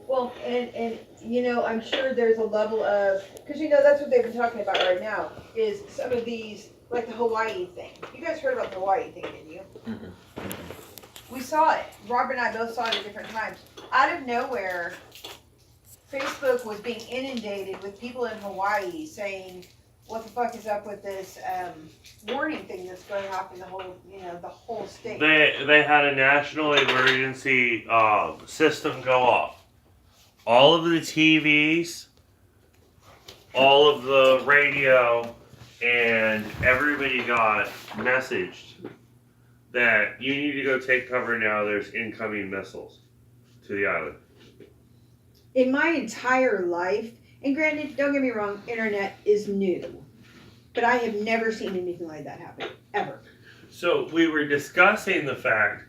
Well, and you know, I'm sure there's a level of, because you know that's what they've been talking about right now, is some of these, like the Hawaii thing. You guys heard about the Hawaii thing, didn't you? We saw it. Rob and I both saw it at different times. Out of nowhere, Facebook was being inundated with people in Hawaii saying, what the fuck is up with this warning thing that's going off in the whole, you know, the whole state? They had a national emergency system go off. All of the TVs, all of the radio, and everybody got messaged that you need to go take cover now. There's incoming missiles to the island. In my entire life, and granted, don't get me wrong, internet is new, but I have never seen anything like that happen, ever. So we were discussing the fact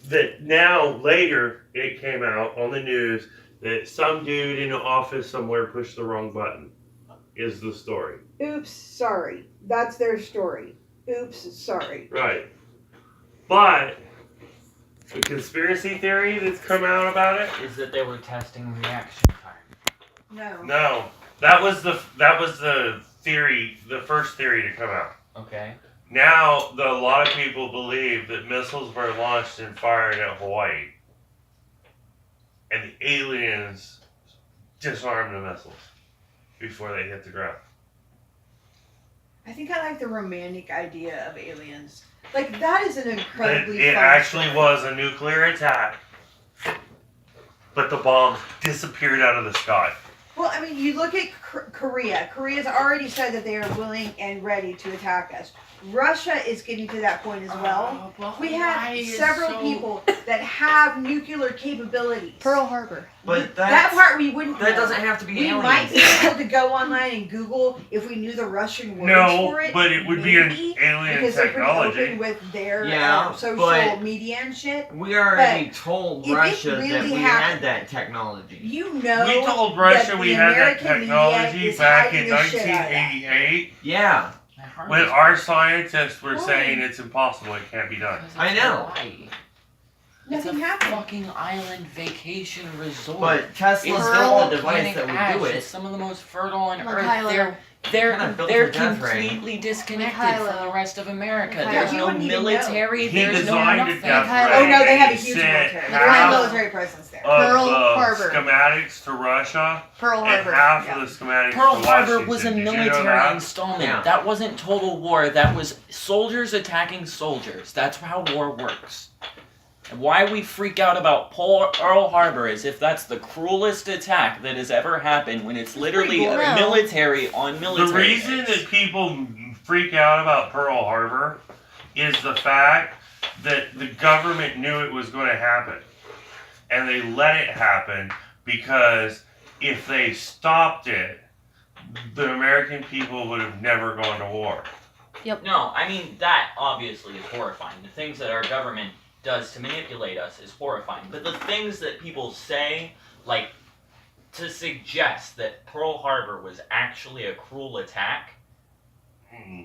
that now, later, it came out on the news that some dude in an office somewhere pushed the wrong button, is the story. Oops, sorry. That's their story. Oops, sorry. Right. But the conspiracy theory that's come out about it Is that they were testing reaction time. No. No, that was the theory, the first theory to come out. Okay. Now, a lot of people believe that missiles were launched and fired at Hawaii, and the aliens disarmed the missiles before they hit the ground. I think I like the romantic idea of aliens. Like, that is an incredibly It fun actually story. was a nuclear attack, but the bombs disappeared out of the sky. Well, I mean, you look at Korea. Korea's already said that they are willing and ready to attack us. Russia is getting to that point as well. We have several people that have nuclear capabilities. Pearl Harbor. But That part we wouldn't that know. doesn't have to be We aliens. might be able to go online and Google if we knew the Russian words No, for it. but it would be an maybe, alien because they're pretty technology. open with their Yeah, social but- media and shit. We already But told if it Russia that really we happened- had that technology. You know, We told Russia that we the had that American media technology is back hiding in the shit out of that. 1988 Yeah, when our scientists were Why? saying it's impossible, it can't be done. I know. Hawaii. Nothing It's a happened. fucking island vacation resort. but Tesla's It's built the device volcanic that would ash. do It's it. some of the most fertile on Like Earth. Hilo. They're Kinda built they're for death ray. completely disconnected Like from Hilo. the rest of America. Like There's Hilo. no You wouldn't even know. military. He There's no designed a nothing. death Like ray. Oh no, they have a and huge sent military. They Like have Hilo. military presence there. Pearl of Harbor. schematics to Russia Pearl and Harbor. half Yeah. of the schematics Pearl to Harbor Washington. was a Did you know military that? installment. Yeah. That wasn't total war. That was soldiers attacking soldiers. That's how war works. And why we freak out about Pearl Harbor is if that's the cruelest attack that has ever happened when it's literally cool. a No. military on military. The reason base. that people freak out about Pearl Harbor is the fact that the government knew it was going to happen. And they let it happen because if they stopped it, the American people would have never gone to war. No, I mean, that obviously is horrifying. The things that our government does to manipulate us is horrifying. But the things that people say, like, to suggest that Pearl Harbor was actually a cruel attack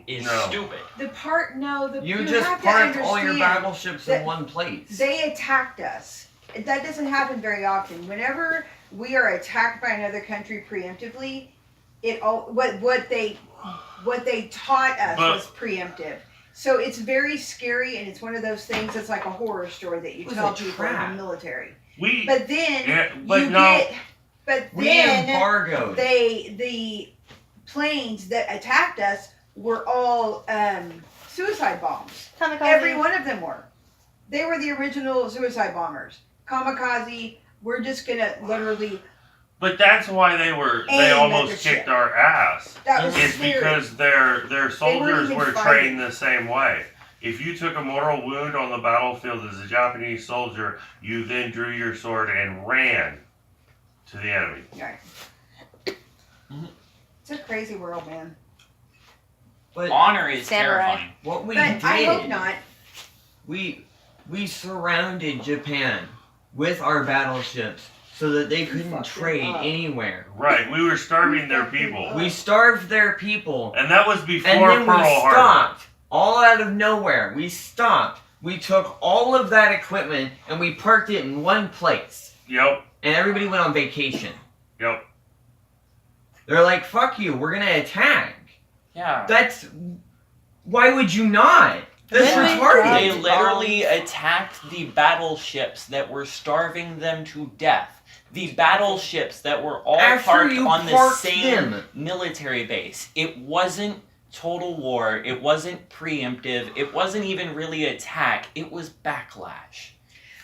is No. stupid. The part, no, the You you just have to parked all your understand battleships that in one place. They attacked us. That doesn't happen very often. Whenever we are attacked by another country preemptively, what they taught us But- was preemptive. So it's very scary, and it's one of those things that's like a horror story that you It was tell a people in trap. the military. We But then Yeah, but you no. get, but We then embargoed. the planes that attacked us were all suicide bombs. Kamikaze. Every one of them were. They were the original suicide bombers. Kamikaze. We're just gonna literally. But that's why they Aim almost at the kicked ship. our ass. That was It's scary. because their soldiers even were fighting. trained the same way. If you took a mortal wound on the battlefield as a Japanese soldier, you then drew your sword and ran to the enemy. Right. Mhm. It's a crazy world, man. But Honor is Samurai. terrifying. what we But did, I hope not. we surrounded Japan with our battleships so that they couldn't fucked trade them up. anywhere. Right, we were starving their fucked them people. up. We starved their people, And that was and before then Pearl we Harbor. stopped. All out of nowhere, we stopped. we took all of that equipment and we parked it in one place. Yep. And everybody went on vacation. Yep. They're like, fuck you, we're gonna attack. Yeah. That's... Why would you not? That's Then retarded. They literally attacked the battleships that were starving them to death. The battleships that were all After parked you on the parked same them. military base. It wasn't total war. It wasn't preemptive. It wasn't even really attack. It was backlash.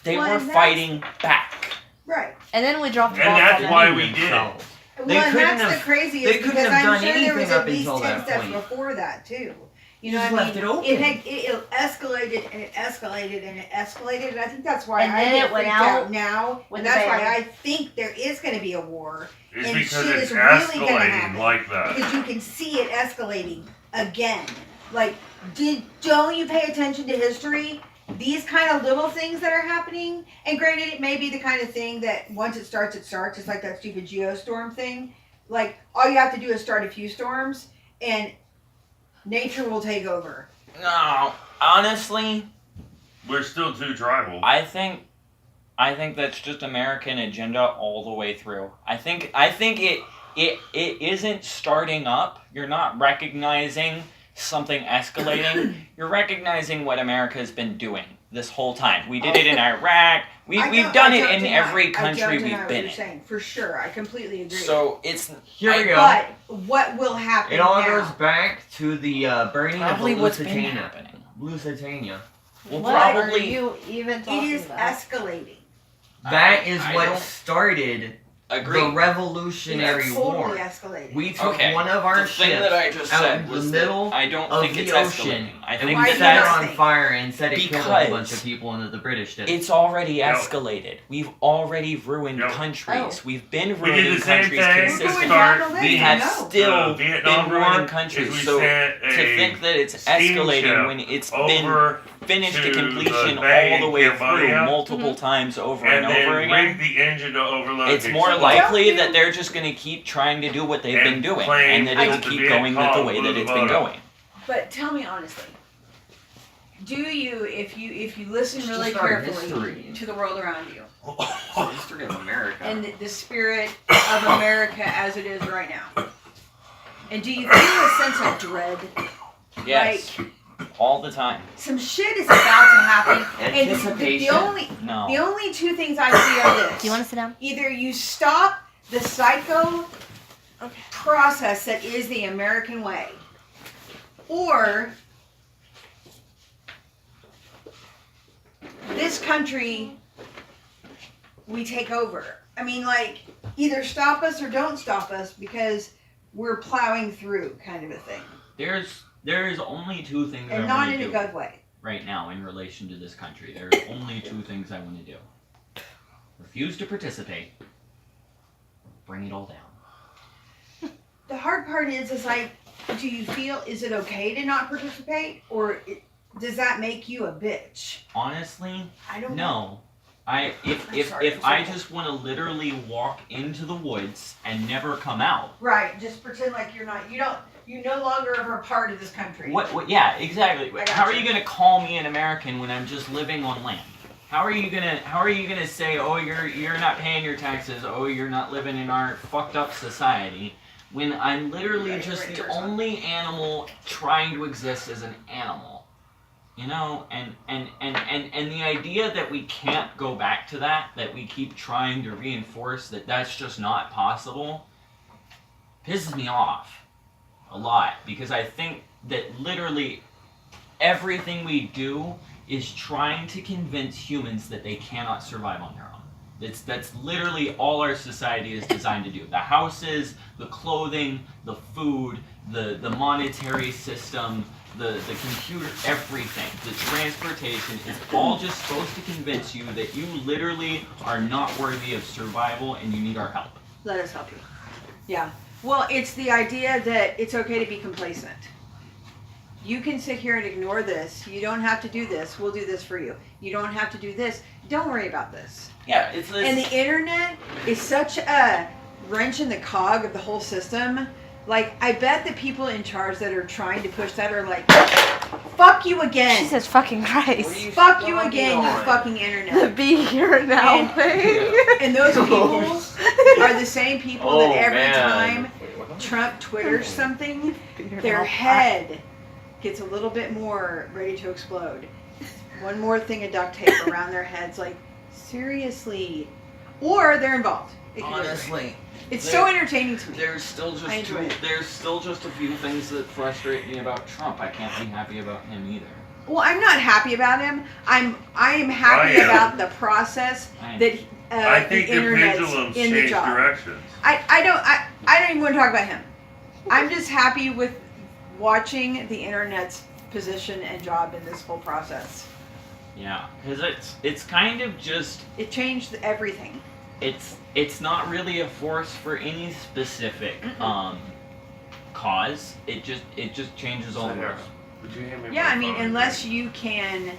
They Well, were and that's- fighting back. Right. And then we dropped the And ball that's on them. why we did it. Themselves. Well, and couldn't that's have- the craziest they couldn't because have I'm done sure there was anything at up least until 10 that steps point. before that too. You You know just what I left mean? it open. It escalated and it escalated and it escalated, and I think that's why And I then get it went freaked out out now, with and the that's why ban. I think there is going to be a war It's And because shit it's is really gonna escalating happen. like that. because you can see it escalating again. Like, don't you pay attention to history? These kind of little things that are happening, and granted, it may be the kind of thing that once it starts, just like that stupid geostorm thing. Like, all you have to do is start a few storms, and nature will take over. No, honestly, We're still too tribal. I think that's just American agenda all the way through. I think it isn't starting up. You're not recognizing something escalating. You're recognizing what America has been doing this whole time. We did it in Iraq. We've done it in every country we've been in. Saying, for sure, I completely agree. So it's Here we go. But what will happen It all now? goes back to the burning probably of the what's been Lusitania. happening. Lusitania. Well, What are probably you even It talking is about? escalating. That is I what don't started agree. the Revolutionary It's War. totally escalating. We took Okay, one of our the thing ships that I just out said in was the middle that I don't of think the it's ocean, escalating. I and think we Why that do you set it not on think? fire and said it killed a whole bunch Because of people and that the British did. it's already Yep. escalated. We've already ruined Yep. countries. Oh. We've been We did ruining the same countries thing. consistently. Start- We have no. still The Vietnam been ruining War countries. is we So sent to a think that it's steamship escalating when it's been over finished to to completion the bay all the in way Cambodia. through multiple times over and and then over again. rig the engine to overload. It's the more explosive. likely Don't that you- they're just going to keep trying to do what they've And been doing, claim and that it'll that the keep Viet going with the Cong way that blew it's the been boat up. going. But tell me honestly, do you, if you listen It's really just our carefully history. to the world around you History of America. and the spirit of America as it is right now, and do you feel a sense of dread? Yes, all the time. Some shit is about to happen, and the Anticipation. No. only two things I see are this: Do you want to sit down? either you stop the psycho process that is the American way, or this country we take over. I mean, like, either stop us or don't stop us because we're plowing through, kind of a thing, There's only two things I and not want in to a do good way. right now in relation to this country. There's only two things I want to do: refuse to participate, bring it all down. The hard part is like, do you feel, is it okay to not participate, or does that make you a bitch? Honestly, I don't know. no. If sorry, I I'm sorry. just want to literally walk into the woods and never come out. Right, just pretend like you're not, you no longer are a part of this country. What? Yeah, exactly. I How are gotcha. you gonna call me an American when I'm just living on land? How are you gonna say, oh, you're not paying your taxes, oh, you're not living in our fucked up society, when I'm literally Yeah, just right, the yours on. only animal trying to exist as an animal? You know, and the idea that we can't go back to that we keep trying to reinforce that that's just not possible, pisses me off a lot, because I think that literally everything we do is trying to convince humans that they cannot survive on their own. That's literally all our society is designed to do. The houses, the clothing, the food, the monetary system, the computer, everything, the transportation is all just supposed to convince you that you literally are not worthy of survival and you need our help. Let us help you. Yeah. Well, it's the idea that it's okay to be complacent. You can sit here and ignore this. You don't have to do this. We'll do this for you. You don't have to do this. Don't worry about this. Yeah, it's this. And the internet is such a wrench in the cog of the whole system Like, I bet the people in charge that are trying to push that are like, fuck you again. Jesus fucking Christ. Fuck you again, you fucking The internet. be here now And- thing. And those people are the same people that every time Trump twitters something, their head gets a little bit more ready to explode. One more thing of duct tape around their heads, like, seriously. Or they're involved. It can go either way. Honestly, It's so entertaining to me. There's still I enjoy it. there's still just a few things that frustrate me about Trump. I can't be happy about him either. Well, I'm not happy about him. I am happy I am. about the process that I think the the internet's pendulum's in the changed job. directions. I don't even want to talk about him. I'm just happy with watching the internet's position and job in this whole process. Yeah, because it's kind of just It changed everything. it's not really a force for any specific cause. It just changes all the Sarah, rules. would you hand me Yeah, my I mean, phone? unless you can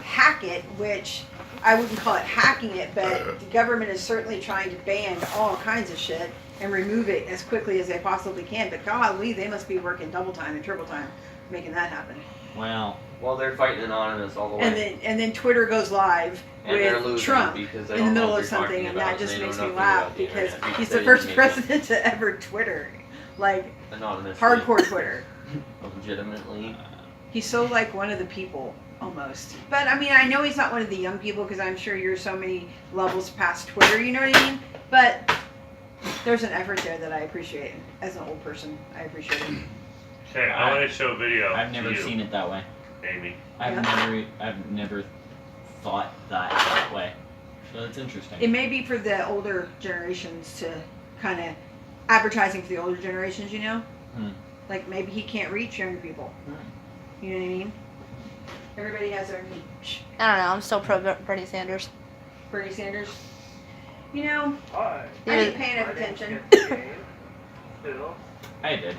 hack it, which I wouldn't call it hacking it, but the government is certainly trying to ban all kinds of shit and remove it as quickly as they possibly can. But golly, they must be working double time and triple time making that happen. Well, They're fighting anonymous all the way. And then Twitter goes live And they're with losing Trump because they in the don't know middle what of they're something, talking and about, that just they know makes me nothing laugh about the because internet he's because the they first didn't make it president to ever Twitter, like anonymous. hardcore Twitter. Legitimately. He's so like one of the people almost. But I mean, I know he's not one of the young people because I'm sure you're so many levels past Twitter. You know what I mean? But there's an effort there that I appreciate. As an old person, I appreciate it. Okay, I want to show a video. I've never to you, seen it that way. Amy. I've never thought that way. So that's interesting. It may be for the older generations to kind of advertising for the older generations, you know? Like maybe he can't reach younger people. You know what I mean? Everybody has their niche. I don't know. I'm still pro Bernie Sanders. Bernie Sanders. You know, Hi. I didn't pay enough attention. I did.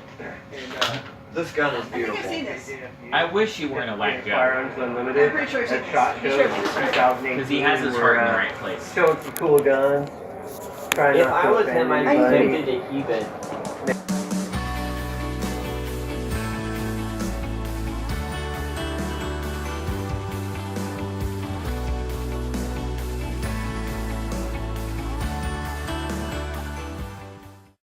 This gun is I think I've beautiful. seen this. I wish you weren't a whack job. Firearms Unlimited. I'm pretty sure I've seen At SHOT this. Show You in showed me this. 2018. Because he has his heart in the right place. Showing some cool guns. Trying If not I to was offend him, I'd be anybody. tempted to keep it.